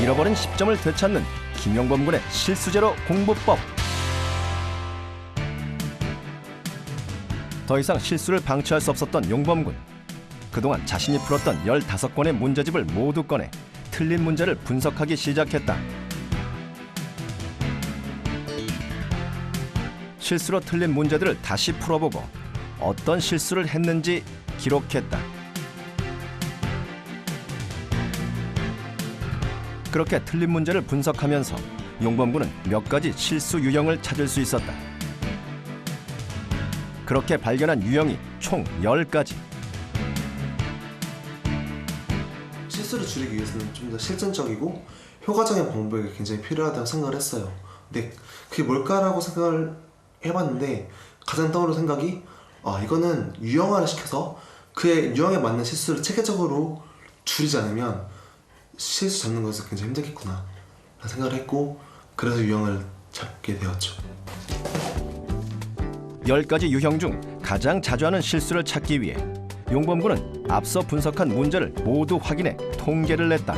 잃어버린 10점을 되찾는 김용범 군의 실수제로 공부법. 더 이상 실수를 방치할 수 없었던 용범 군. 그동안 자신이 풀었던 15권의 문제집을 모두 꺼내 틀린 문제를 분석하기 시작했다. 실수로 틀린 문제들을 다시 풀어보고 어떤 실수를 했는지 기록했다. 그렇게 틀린 문제를 분석하면서 용범군은 몇 가지 실수 유형을 찾을 수 있었다. 그렇게 발견한 유형이 총 10가지. 실수를 줄이기 위해서는 좀 더 실전적이고 효과적인 방법이 굉장히 필요하다고 생각을 했어요. 근데 그게 뭘까라고 생각을 해봤는데 가장 떠오른 생각이 이거는 유형화를 시켜서 그의 유형에 맞는 실수를 체계적으로 줄이지 않으면 실수 잡는 것에서 굉장히 힘들겠구나 라는 생각을 했고, 그래서 유형을 잡게 되었죠. 10가지 유형 중 가장 자주 하는 실수를 찾기 위해 용범군은 앞서 분석한 문제를 모두 확인해 통계를 냈다.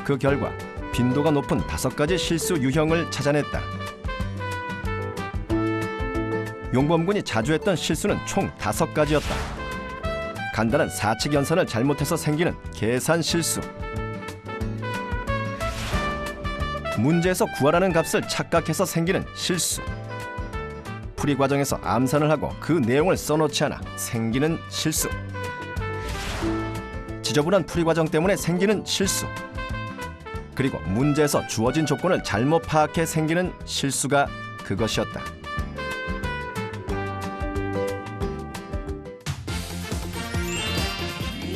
그 결과 빈도가 높은 5가지 실수 유형을 찾아냈다. 용범군이 자주 했던 실수는 총 5가지였다. 간단한 사칙 연산을 잘못해서 생기는 계산 실수, 문제에서 구하라는 값을 착각해서 생기는 실수, 풀이 과정에서 암산을 하고 그 내용을 써놓지 않아 생기는 실수, 지저분한 풀이 과정 때문에 생기는 실수, 그리고 문제에서 주어진 조건을 잘못 파악해 생기는 실수가 그것이었다.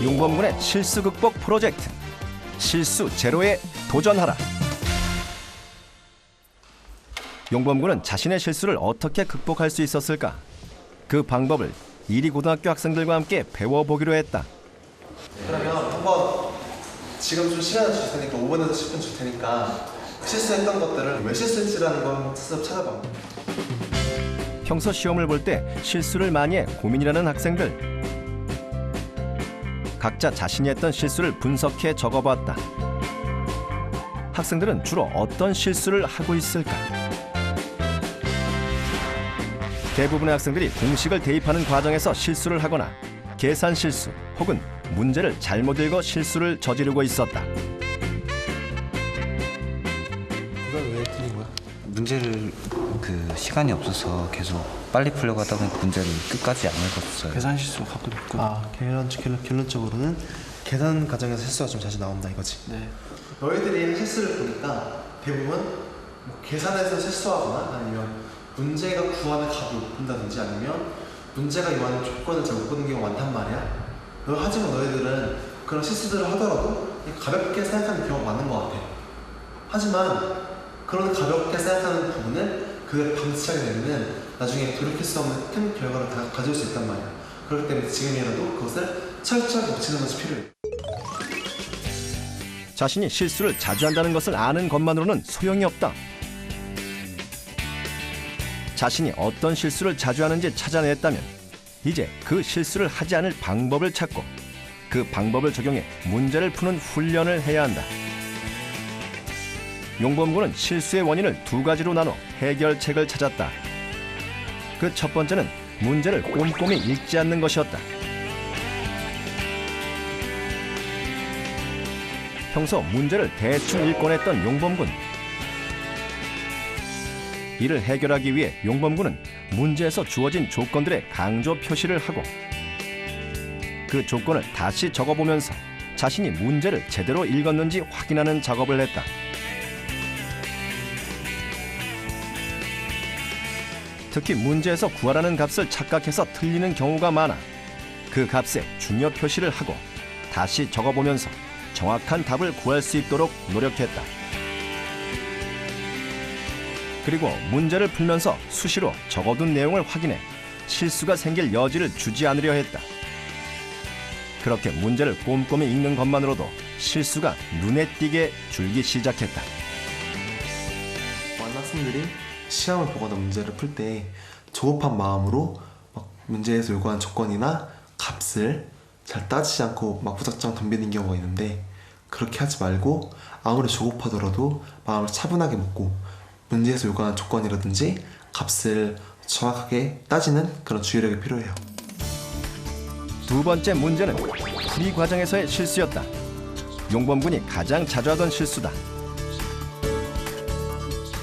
용범군의 실수 극복 프로젝트, 실수 제로에 도전하라. 용범군은 자신의 실수를 어떻게 극복할 수 있었을까? 그 방법을 이리고등학교 학생들과 함께 배워보기로 했다. 그러면 한번 지금 좀 시간을 줄 테니까 5분에서 10분 줄 테니까 실수했던 것들을 왜 실수했지라는 걸 스스로 찾아봐. 평소 시험을 볼 때 실수를 많이 해 고민이라는 학생들. 각자 자신이 했던 실수를 분석해 적어봤다. 학생들은 주로 어떤 실수를 하고 있을까? 대부분의 학생들이 공식을 대입하는 과정에서 실수를 하거나 계산 실수 혹은 문제를 잘못 읽어 실수를 저지르고 있었다. 이건 왜 틀린 거야? 문제를 시간이 없어서 계속 빨리 풀려고 하다 보니 문제를 끝까지 안 읽었어요. 계산 실수가 가끔 있고. 결론적으로는 계산 과정에서 실수가 좀 자주 나온다 이거지. 네. 너희들이 실수를 보니까 대부분 계산에서 실수하거나 아니면 문제가 구하는 값을 못 푼다든지 아니면 문제가 요하는 조건을 잘 못 푸는 경우가 많단 말이야. 하지만 너희들은 그런 실수들을 하더라도 가볍게 생각하는 경우가 많은 것 같아. 하지만 그런 가볍게 생각하는 부분을 그걸 방치하게 되면 나중에 돌이킬 수 없는 큰 결과를 다 가져올 수 있단 말이야. 그렇기 때문에 지금이라도 그것을 철저하게 고치는 것이 필요해. 자신이 실수를 자주 한다는 것을 아는 것만으로는 소용이 없다. 자신이 어떤 실수를 자주 하는지 찾아냈다면 이제 그 실수를 하지 않을 방법을 찾고 그 방법을 적용해 문제를 푸는 훈련을 해야 한다. 용범군은 실수의 원인을 2가지로 나눠 해결책을 찾았다. 그 첫 번째는 문제를 꼼꼼히 읽지 않는 것이었다. 평소 문제를 대충 읽곤 했던 용범군. 이를 해결하기 위해 용범군은 문제에서 주어진 조건들의 강조 표시를 하고 그 조건을 다시 적어보면서 자신이 문제를 제대로 읽었는지 확인하는 작업을 했다. 특히 문제에서 구하라는 값을 착각해서 틀리는 경우가 많아 그 값에 중요 표시를 하고 다시 적어보면서 정확한 답을 구할 수 있도록 노력했다. 그리고 문제를 풀면서 수시로 적어둔 내용을 확인해 실수가 생길 여지를 주지 않으려 했다. 그렇게 문제를 꼼꼼히 읽는 것만으로도 실수가 눈에 띄게 줄기 시작했다. 많은 학생들이 시험을 보거나 문제를 풀 때 조급한 마음으로 문제에서 요구한 조건이나 값을 잘 따지지 않고 무작정 덤비는 경우가 있는데 그렇게 하지 말고 아무리 조급하더라도 마음을 차분하게 먹고 문제에서 요구하는 조건이라든지 값을 정확하게 따지는 그런 주의력이 필요해요. 두 번째 문제는 풀이 과정에서의 실수였다. 용범군이 가장 자주 하던 실수다.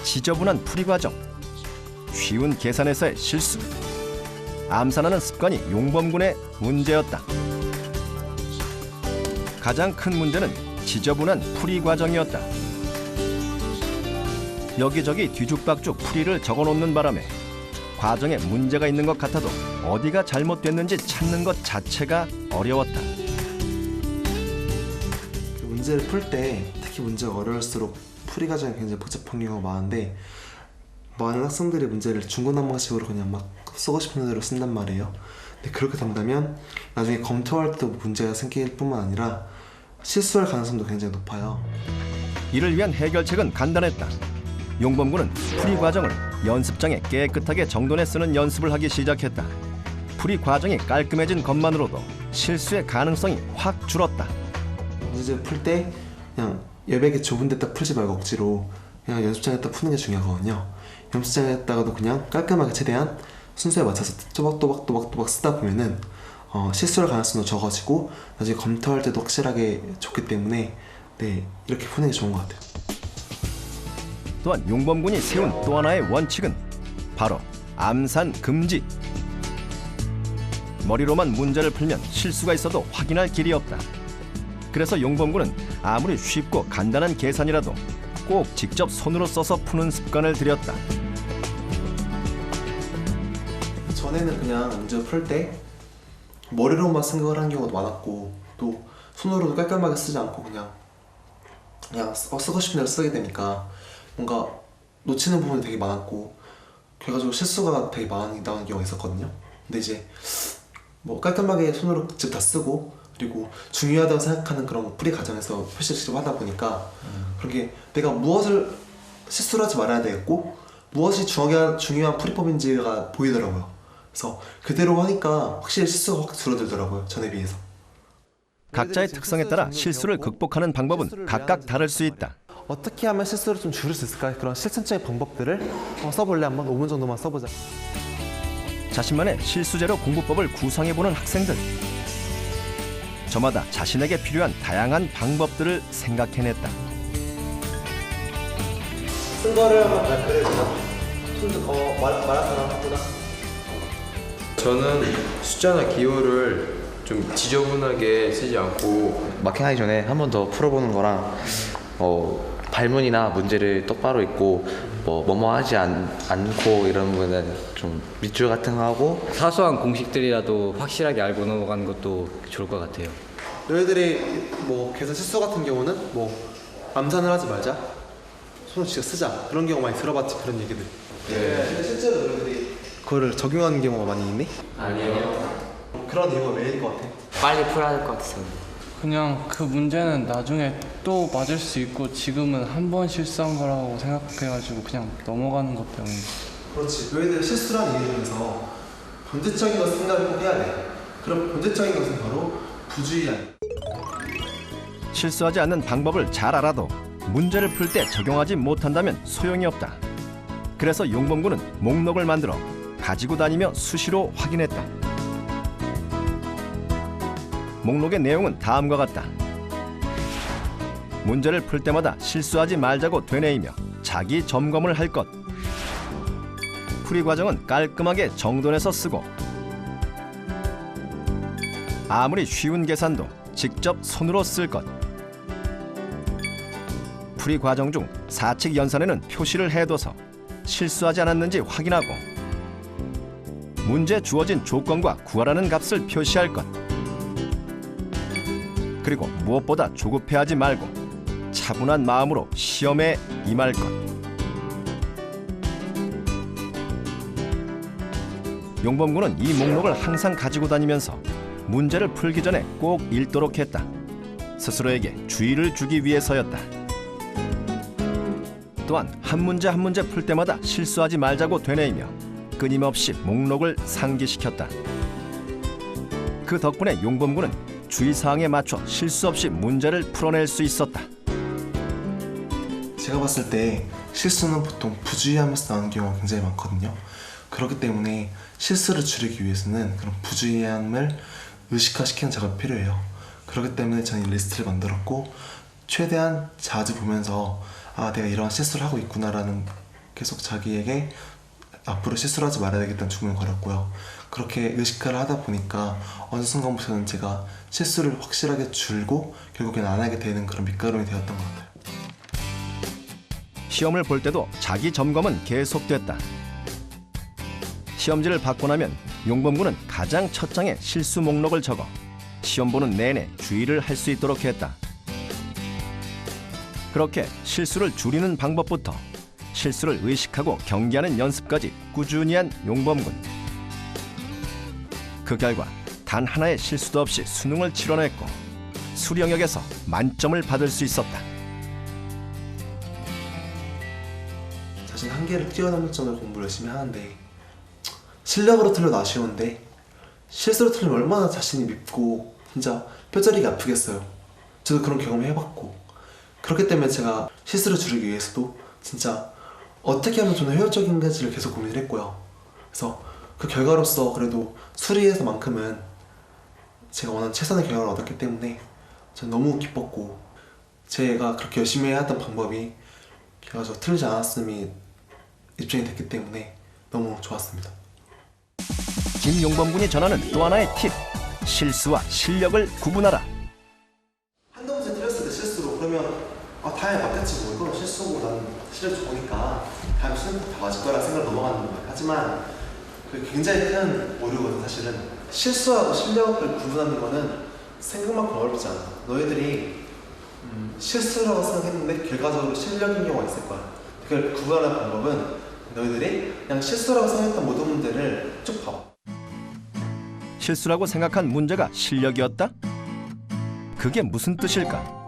지저분한 풀이 과정, 쉬운 계산에서의 실수, 암산하는 습관이 용범군의 문제였다. 가장 큰 문제는 지저분한 풀이 과정이었다. 여기저기 뒤죽박죽 풀이를 적어놓는 바람에 과정에 문제가 있는 것 같아도 어디가 잘못됐는지 찾는 것 자체가 어려웠다. 문제를 풀 때 특히 문제가 어려울수록 풀이 과정이 굉장히 복잡한 경우가 많은데 많은 학생들이 문제를 중구난방식으로 그냥 막 쓰고 싶은 대로 쓴단 말이에요. 근데 그렇게 된다면 나중에 검토할 때도 문제가 생길 뿐만 아니라 실수할 가능성도 굉장히 높아요. 이를 위한 해결책은 간단했다. 용범군은 풀이 과정을 연습장에 깨끗하게 정돈해 쓰는 연습을 하기 시작했다. 풀이 과정이 깔끔해진 것만으로도 실수의 가능성이 확 줄었다. 문제를 풀 때 그냥 여백이 좁은 데다 풀지 말고 억지로 그냥 연습장에다 푸는 게 중요하거든요. 연습장에다가도 그냥 깔끔하게 최대한 순서에 맞춰서 또박또박 쓰다 보면은 실수할 가능성도 적어지고 나중에 검토할 때도 확실하게 좋기 때문에 네, 이렇게 푸는 게 좋은 것 같아요. 또한 용범군이 세운 또 하나의 원칙은 바로 암산 금지. 머리로만 문제를 풀면 실수가 있어도 확인할 길이 없다. 그래서 용범군은 아무리 쉽고 간단한 계산이라도 꼭 직접 손으로 써서 푸는 습관을 들였다. 전에는 그냥 문제 풀 때 머리로만 생각을 하는 경우도 많았고 또 손으로도 깔끔하게 쓰지 않고 그냥 쓰고 싶은 대로 쓰게 되니까 뭔가 놓치는 부분이 되게 많았고 그래가지고 실수가 되게 많이 나오는 경우가 있었거든요. 근데 이제 뭐 깔끔하게 손으로 직접 다 쓰고 그리고 중요하다고 생각하는 그런 풀이 과정에서 표시를 직접 하다 보니까 그렇게 내가 무엇을 실수를 하지 말아야 되겠고 무엇이 중요한 풀이법인지가 보이더라고요. 그래서 그대로 하니까 확실히 실수가 확 줄어들더라고요. 전에 비해서. 각자의 특성에 따라 실수를 극복하는 방법은 각각 다를 수 있다. 어떻게 하면 실수를 좀 줄일 수 있을까? 그런 실천적인 방법들을 써볼래? 한번 5분 정도만 써보자. 자신만의 실수제로 공부법을 구상해보는 학생들. 저마다 자신에게 필요한 다양한 방법들을 생각해냈다. 쓴 거를 한번 발표해보자. 손좀 말한 사람 하구나. 저는 숫자나 기호를 좀 지저분하게 쓰지 않고 마킹하기 전에 한 번 더 풀어보는 거랑 발문이나 문제를 똑바로 읽고 뭐뭐 하지 않고 이런 부분은 좀 밑줄 같은 거 하고 사소한 공식들이라도 확실하게 알고 넘어가는 것도 좋을 것 같아요. 너희들이 뭐 계산 실수 같은 경우는 뭐 암산을 하지 말자, 손을 직접 쓰자 그런 경우 많이 들어봤지 그런 얘기들. 네. 근데 실제로 너희들이 그거를 적용하는 경우가 많이 있니? 아니요. 그런 이유가 왜일 것 같아? 빨리 풀어야 될 것 같아서. 그냥 그 문제는 나중에 또 맞을 수 있고 지금은 한 번 실수한 거라고 생각해가지고 그냥 넘어가는 것 때문에. 그렇지. 너희들 실수라는 이유 중에서 본질적인 것을 생각을 꼭 해야 돼. 그럼 본질적인 것은 바로 부주의야. 실수하지 않는 방법을 잘 알아도 문제를 풀 때 적용하지 못한다면 소용이 없다. 그래서 용범군은 목록을 만들어 가지고 다니며 수시로 확인했다. 목록의 내용은 다음과 같다. 문제를 풀 때마다 실수하지 말자고 되뇌이며 자기 점검을 할 것. 풀이 과정은 깔끔하게 정돈해서 쓰고 아무리 쉬운 계산도 직접 손으로 쓸 것. 풀이 과정 중 사칙 연산에는 표시를 해둬서 실수하지 않았는지 확인하고 문제 주어진 조건과 구하라는 값을 표시할 것. 그리고 무엇보다 조급해하지 말고 차분한 마음으로 시험에 임할 것. 용범군은 이 목록을 항상 가지고 다니면서 문제를 풀기 전에 꼭 읽도록 했다. 스스로에게 주의를 주기 위해서였다. 또한 한 문제 한 문제 풀 때마다 실수하지 말자고 되뇌이며 끊임없이 목록을 상기시켰다. 그 덕분에 용범군은 주의사항에 맞춰 실수 없이 문제를 풀어낼 수 있었다. 제가 봤을 때 실수는 보통 부주의하면서 나오는 경우가 굉장히 많거든요. 그렇기 때문에 실수를 줄이기 위해서는 그런 부주의함을 의식화시키는 작업이 필요해요. 그렇기 때문에 저는 이 리스트를 만들었고 최대한 자주 보면서 아 내가 이런 실수를 하고 있구나라는 계속 자기에게 앞으로 실수를 하지 말아야 되겠다는 주문을 걸었고요. 그렇게 의식화를 하다 보니까 어느 순간부터는 제가 실수를 확실하게 줄고 결국엔 안 하게 되는 그런 밑거름이 되었던 것 같아요. 시험을 볼 때도 자기 점검은 계속됐다. 시험지를 받고 나면 용범군은 가장 첫 장에 실수 목록을 적어 시험 보는 내내 주의를 할 수 있도록 했다. 그렇게 실수를 줄이는 방법부터 실수를 의식하고 경계하는 연습까지 꾸준히 한 용범군. 그 결과 단 하나의 실수도 없이 수능을 치러냈고 수리 영역에서 만점을 받을 수 있었다. 자신 한계를 뛰어넘을 정도로 공부를 열심히 하는데 실력으로 틀려도 아쉬운데 실수로 틀리면 얼마나 자신이 밉고 진짜 뼈저리게 아프겠어요. 저도 그런 경험을 해봤고 그렇기 때문에 제가 실수를 줄이기 위해서도 진짜 어떻게 하면 좀 더 효율적인지를 계속 고민을 했고요. 그래서 그 결과로서 그래도 수리에서만큼은 제가 원하는 최선의 결과를 얻었기 때문에 전 너무 기뻤고 제가 그렇게 열심히 해왔던 방법이 결과적으로 틀리지 않았음이 입증이 됐기 때문에 너무 좋았습니다. 김용범군이 전하는 또 하나의 팁. 실수와 실력을 구분하라. 한두 문제 틀렸을 때 실수로 그러면 다음에 맞겠지 뭐 이건 실수고 나는 실력 좋으니까 다음에 수능 다 맞을 거라 생각을 넘어가는 거예요. 하지만 그게 굉장히 큰 오류거든. 사실은 실수하고 실력을 구분하는 거는 생각만큼 어렵지 않아. 너희들이 실수라고 생각했는데 결과적으로 실력인 경우가 있을 거야. 그걸 구분하는 방법은 너희들이 그냥 실수라고 생각했던 모든 문제를 쭉 봐봐. 실수라고 생각한 문제가 실력이었다? 그게 무슨 뜻일까?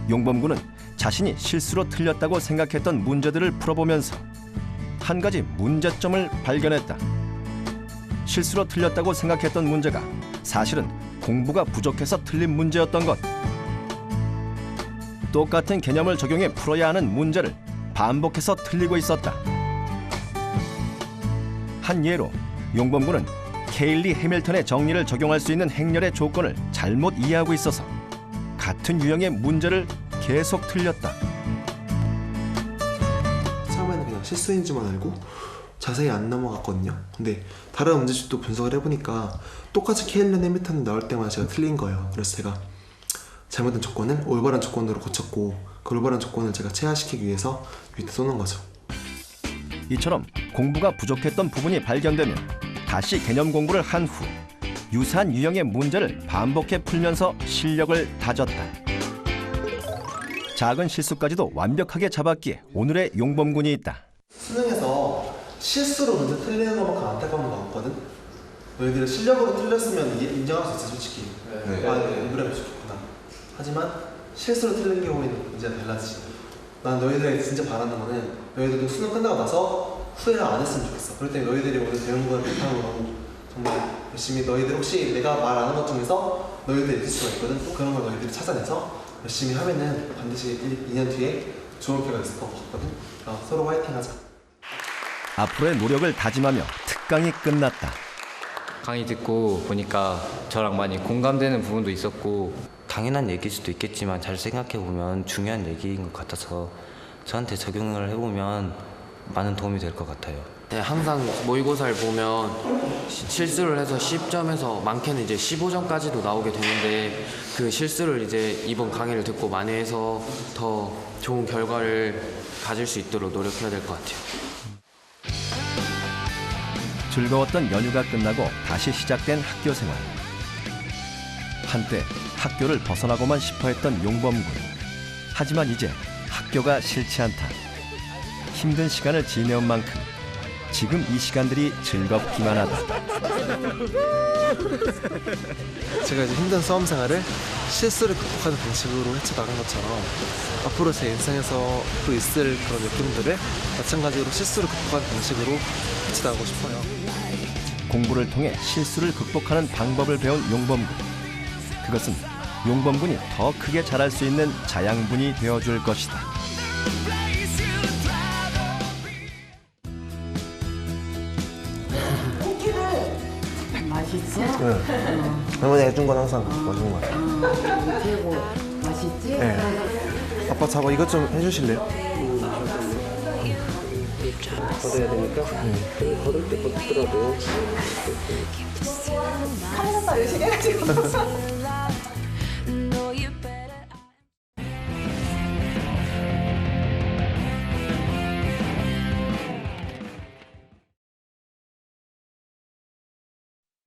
용범군은 자신이 실수로 틀렸다고 생각했던 문제들을 풀어보면서 한 가지 문제점을 발견했다. 실수로 틀렸다고 생각했던 문제가 사실은 공부가 부족해서 틀린 문제였던 것. 똑같은 개념을 적용해 풀어야 하는 문제를 반복해서 틀리고 있었다. 한 예로 용범군은 케일리 해밀턴의 정리를 적용할 수 있는 행렬의 조건을 잘못 이해하고 있어서 같은 유형의 문제를 계속 틀렸다. 처음에는 그냥 실수인 줄만 알고 자세히 안 넘어갔거든요. 근데 다른 문제집도 분석을 해보니까 똑같이 케일리 해밀턴이 나올 때마다 제가 틀린 거예요. 그래서 제가 잘못된 조건을 올바른 조건으로 고쳤고 그 올바른 조건을 제가 체화시키기 위해서 밑에 쏘는 거죠. 이처럼 공부가 부족했던 부분이 발견되면 다시 개념 공부를 한 후 유사한 유형의 문제를 반복해 풀면서 실력을 다졌다. 작은 실수까지도 완벽하게 잡았기에 오늘의 용범군이 있다. 수능에서 실수로 문제 틀리는 것만큼 안타까운 거 없거든? 너희들이 실력으로 틀렸으면 인정할 수 있어 솔직히. 네. 공부를 하면 좋겠구나. 하지만 실수로 틀린 경우에는 문제가 달라지지. 난 너희들에게 진짜 바라는 거는 너희들도 수능 끝나고 나서 후회를 안 했으면 좋겠어. 그럴 때 너희들이 오늘 배운 거를 못하는 거라고 정말 열심히 너희들 혹시 내가 말 안 한 것 중에서 너희들 있을 수가 있거든. 또 그런 걸 너희들이 찾아내서 열심히 하면은 반드시 2년 뒤에 좋은 결과가 있을 것 같거든. 서로 화이팅 하자. 앞으로의 노력을 다짐하며 특강이 끝났다. 강의 듣고 보니까 저랑 많이 공감되는 부분도 있었고 당연한 얘기일 수도 있겠지만 잘 생각해보면 중요한 얘기인 것 같아서 저한테 적용을 해보면 많은 도움이 될 것 같아요. 네, 항상 모의고사를 보면 실수를 해서 10점에서 많게는 이제 15점까지도 나오게 되는데 그 실수를 이제 이번 강의를 듣고 많이 해서 더 좋은 결과를 가질 수 있도록 노력해야 될 것 같아요. 즐거웠던 연휴가 끝나고 다시 시작된 학교 생활. 한때 학교를 벗어나고만 싶어했던 용범군. 하지만 이제 학교가 싫지 않다. 힘든 시간을 지내온 만큼 지금 이 시간들이 즐겁기만 하다. 제가 이제 힘든 수험 생활을 실수를 극복하는 방식으로 헤쳐나간 것처럼 앞으로 제 인생에서 또 있을 그런 느낌들을 마찬가지로 실수를 극복하는 방식으로 헤쳐나가고 싶어요. 공부를 통해 실수를 극복하는 방법을 배운 용범군. 그것은 용범군이 더 크게 자랄 수 있는 자양분이 되어줄 것이다. 맛있어? 할머니 해준 건 항상 맛있는 것 같아요. 최고 맛있지? 네. 아빠 저거 이것 좀 해주실래요? 걷어야 되니까 걸을 때 걷더라도 카메라 열심히 해가지고